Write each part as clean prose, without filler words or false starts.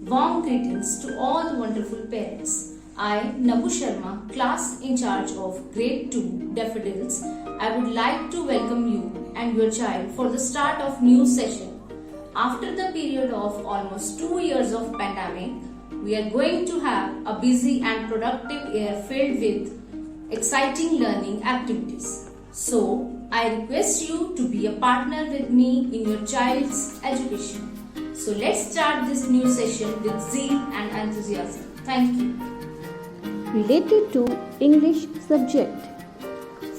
Warm greetings to all the wonderful parents. I, Nabu Sharma, class in charge of Grade 2 Daffodils, I would like to welcome you and your child for the start of new session. After the period of almost 2 years of pandemic, we are going to have a busy and productive year filled with exciting learning activities. So, I request you to be a partner with me in your child's education. So let's start this new session with zeal and enthusiasm. Thank you. Related to English subject.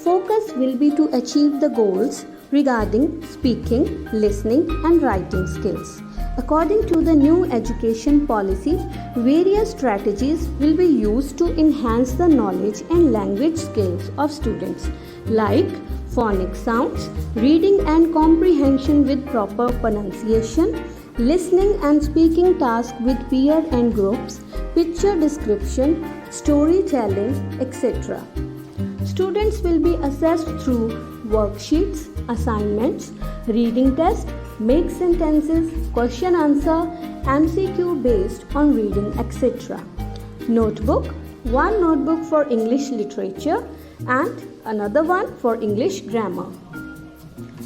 Focus will be to achieve the goals regarding speaking, listening and writing skills. According to the new education policy, various strategies will be used to enhance the knowledge and language skills of students like phonic sounds, reading and comprehension with proper pronunciation, listening and speaking tasks with peer and groups, picture description, storytelling, etc. Students will be assessed through worksheets, assignments, reading test, make sentences, question answer, MCQ based on reading, etc. Notebook, one notebook for English literature and another one for English grammar.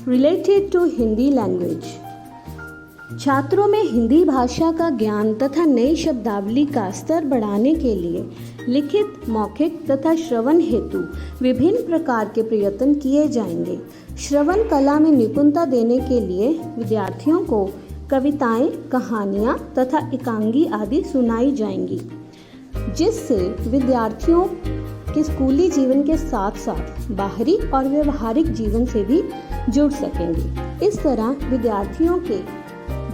Related to Hindi language. छात्रों में हिंदी भाषा का ज्ञान तथा नई शब्दावली का स्तर बढ़ाने के लिए लिखित, मौखिक तथा श्रवण हेतु विभिन्न प्रकार के प्रयत्न किए जाएंगे। श्रवण कला में निपुणता देने के लिए विद्यार्थियों को कविताएं, कहानियां तथा एकांगी आदि सुनाई जाएंगी, जिससे विद्यार्थियों के स्कूली जीवन के साथ साथ बाहरी और व्यवहारिक जीवन से भी जुड़ सकेंगे। इस तरह विद्यार्थियों के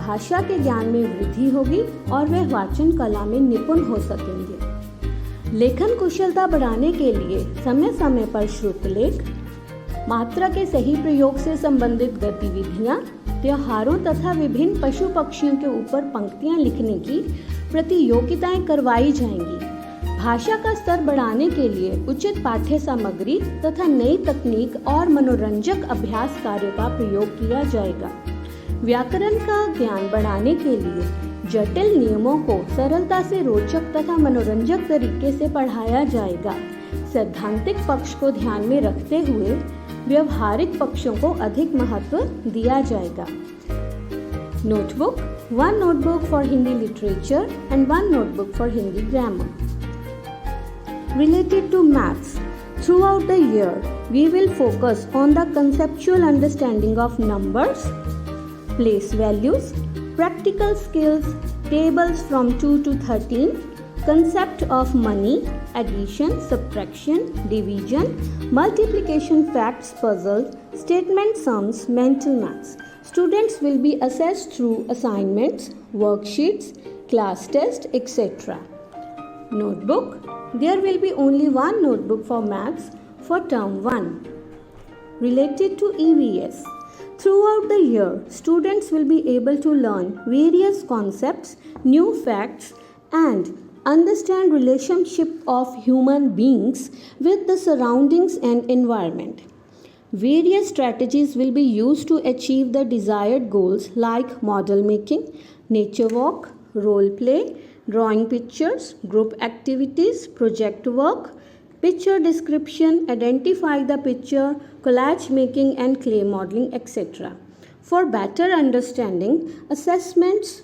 भाषा के ज्ञान में वृद्धि होगी और वे वाचन कला में निपुण हो सकेंगे। लेखन कुशलता बढ़ाने के लिए समय समय पर श्रुतलेख, मात्रा के सही प्रयोग से संबंधित गतिविधियां, त्योहारों तथा विभिन्न पशु पक्षियों के ऊपर पंक्तियां लिखने की प्रतियोगिताएं करवाई जाएंगी। भाषा का स्तर बढ़ाने के लिए उचित पाठ्य सामग्री तथा नई तकनीक और मनोरंजक अभ्यास कार्य का प्रयोग किया जाएगा। व्याकरण का ज्ञान बढ़ाने के लिए जटिल नियमों को सरलता से रोचक तथा मनोरंजक तरीके से पढ़ाया जाएगा। सैद्धांतिक पक्ष को ध्यान में रखते हुए व्यवहारिक पक्षों को अधिक महत्व दिया जाएगा। Notebook, one notebook for Hindi literature and one notebook for Hindi grammar. Related to maths, throughout the year we will focus on the conceptual understanding of numbers, place values, practical skills, tables from 2 to 13, concept of money, addition, subtraction, division, multiplication facts, puzzles, statement sums, mental maths. Students will be assessed through assignments, worksheets, class test, etc. Notebook, there will be only one notebook for maths for term 1. Related to EVS. Throughout the year, students will be able to learn various concepts, new facts, and understand relationship of human beings with the surroundings and environment. Various strategies will be used to achieve the desired goals like model making, nature walk, role play, drawing pictures, group activities, project work, picture description, identify the picture, collage making and clay modeling, etc. For better understanding, assessments,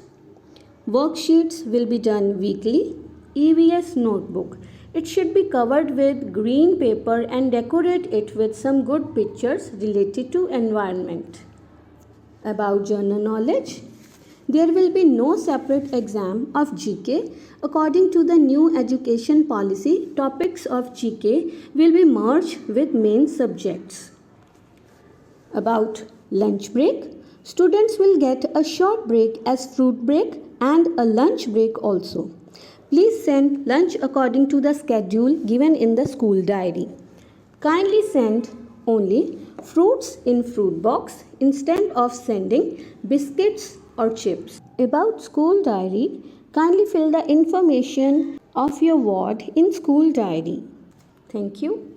worksheets will be done weekly. EVS notebook. It should be covered with green paper and decorate it with some good pictures related to environment. About general knowledge. There will be no separate exam of GK. According to the new education policy, topics of GK will be merged with main subjects. About lunch break, students will get a short break as fruit break and a lunch break also. Please send lunch according to the schedule given in the school diary. Kindly send only fruits in fruit box instead of sending biscuits or chips. About school diary, kindly fill the information of your ward in school diary. Thank you.